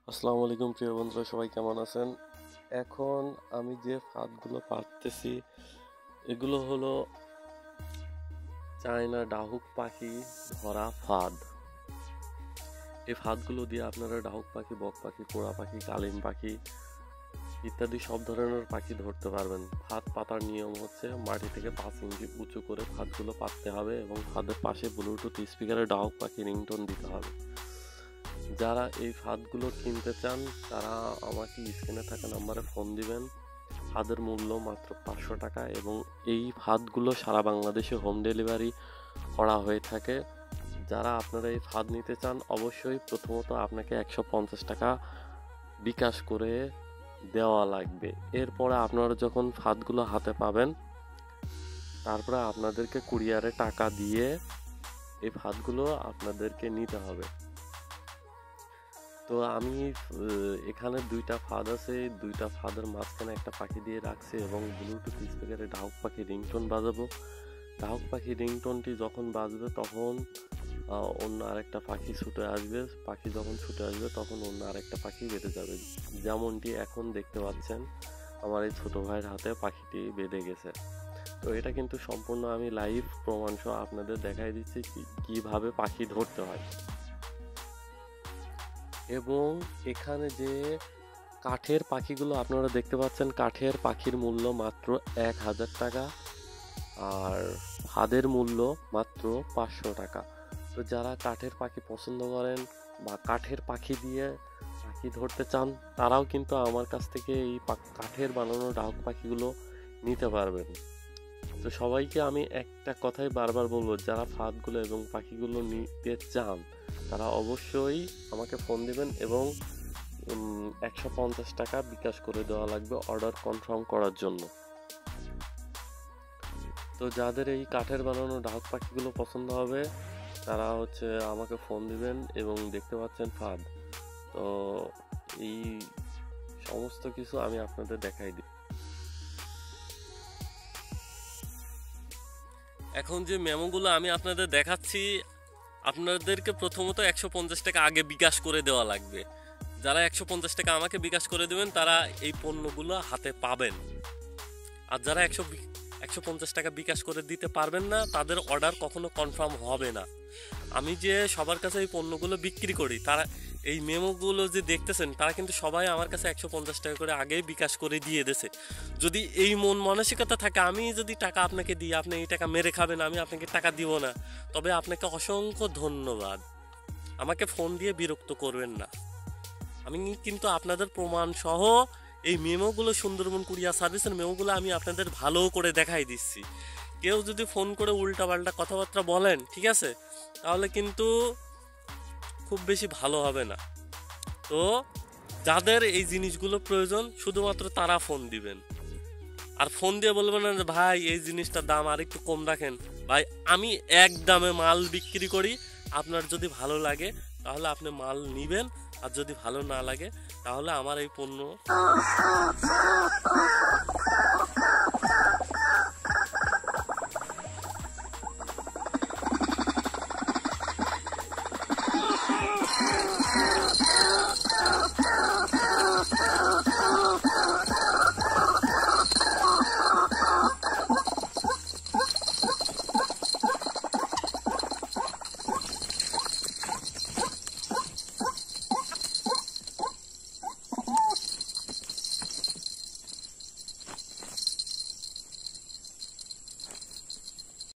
আসসালামু আলাইকুম প্রিয় বন্ধুরা, সবাই কেমন আছেন? এখন আমি যে ফাঁদগুলো পাততেছি এগুলো হলো চায়না ডাহুক পাখি ধরা ফাঁদ। এই ফাঁদগুলো দিয়ে আপনারা ডাহুক পাখি, বক পাখি, কোড়া পাখি, কালিম পাখি ইত্যাদি সব ধরনের পাখি ধরতে পারবেন। ফাঁদ পাতার নিয়ম হচ্ছে মাটি থেকে 5 ইঞ্চি উঁচু করে ফাঁদগুলো পাততে হবে এবং ফাঁদের পাশে ব্লুটুথ স্পিকারে ডাহুক পাখি রিংটোন দিতে হবে। যারা এই ফাঁদগুলো কিনতে চান তারা আমাকে স্ক্রিনে থাকা নাম্বারে ফোন দিবেন। ফাঁদের মূল্য মাত্র 500 টাকা এবং এই ফাঁদগুলো সারা বাংলাদেশে হোম ডেলিভারি করা হয়ে থাকে। যারা আপনারা এই ফাঁদ নিতে চান অবশ্যই প্রথমত আপনাকে 150 টাকা বিকাশ করে দেওয়া লাগবে। এরপরে আপনারা যখন ফাঁদগুলো হাতে পাবেন তারপরে আপনাদেরকে কুরিয়ারে টাকা দিয়ে এই ফাঁদগুলো আপনাদেরকে নিতে হবে। তো আমি এখানে 2টা ফাঁদ আছে, 2টা ফাঁদের মাঝখানে একটা পাখি দিয়ে রাখছি এবং ব্লুটুথ স্পিকারে ডাহুক পাখি রিংটোন বাজাবো। ডাহুক পাখি রিংটোনটি যখন বাজবে তখন অন্য আরেকটা পাখি ছুটে আসবে। পাখি যখন ছুটে আসবে তখন অন্য আরেকটা পাখি বেঁধে যাবে। যেমনটি এখন দেখতে পাচ্ছেন আমার এই ছোট ভাইয়ের হাতে পাখিটি বেঁধে গেছে। তো এটা কিন্তু সম্পূর্ণ আমি লাইভ প্রমাণ সহ আপনাদের দেখাই দিচ্ছি কিভাবে পাখি ধরতে হয়। এবং এখানে যে কাঠের পাখিগুলো আপনারা দেখতে পাচ্ছেন, কাঠের পাখির মূল্য মাত্র 1000 টাকা আর ফাঁদের মূল্য মাত্র 500 টাকা। তো যারা কাঠের পাখি পছন্দ করেন বা কাঠের পাখি দিয়ে পাখি ধরতে চান তারাও কিন্তু আমার কাছ থেকে এই কাঠের বানানো ডাহুক পাখিগুলো নিতে পারবেন। তো সবাইকে আমি একটা কথাই বারবার বলবো, যারা ফাঁদগুলো এবং পাখিগুলো নিতে চান তারা অবশ্যই আমাকে ফোন দিবেন এবং 150 টাকা বিকাশ করে দেওয়া লাগবে অর্ডার কনফার্ম করার জন্য। তো যাদের এই কাঠের বানানো ডাহুক পাখিগুলো পছন্দ হবে তারা আমাকে ফোন দিবেন এবং দেখতে পাচ্ছেন ফাঁদ। তো এই সমস্ত কিছু আমি আপনাদের দেখাই দিই। এখন যে মেমোগুলো আমি আপনাদের দেখাচ্ছি আপনাদেরকে প্রথমত 150 টাকা আগে বিকাশ করে দেওয়া লাগবে। যারা 150 টাকা আমাকে বিকাশ করে দেবেন তারা এই পণ্যগুলো হাতে পাবেন। আর যারা 150 টাকা বিকাশ করে দিতে পারবেন না তাদের অর্ডার কখনো কনফার্ম হবে না। আমি যে সবার কাছে এই পণ্যগুলো বিক্রি করি তারা এই মেমোগুলো যে দেখতেছেন তারা কিন্তু সবাই আমার কাছে 150 টাকা করে আগেই বিকাশ করে দিয়ে দিয়েছে। যদি এই মন মানসিকতা থাকে আমি যদি টাকা আপনাকে দিই আপনি এই টাকা মেরে খাবেন, আমি আপনাকে টাকা দিব না, তবে আপনাকে অসংখ্য ধন্যবাদ। আমাকে ফোন দিয়ে বিরক্ত করবেন না। আমি কিন্তু আপনাদের প্রমাণ সহ এই মেমোগুলো সুন্দরবন কুরিয়ার সার্ভিসের মেমোগুলো আমি আপনাদের ভালো করে দেখাই দিচ্ছি। কেউ যদি ফোন করে উল্টাপাল্টা কথাবার্তা বলেন ঠিক আছে, তাহলে কিন্তু খুব বেশি ভালো হবে না। তো যাদের এই জিনিসগুলো প্রয়োজন শুধুমাত্র তারা ফোন দিবেন। আর ফোন দিয়ে বলবেন না যে ভাই এই জিনিসটার দাম আর একটু কম রাখেন। ভাই আমি এক দামে মাল বিক্রি করি, আপনার যদি ভালো লাগে তাহলে আপনি মাল নিবেন, আর যদি ভালো না লাগে তাহলে আমার এই পণ্য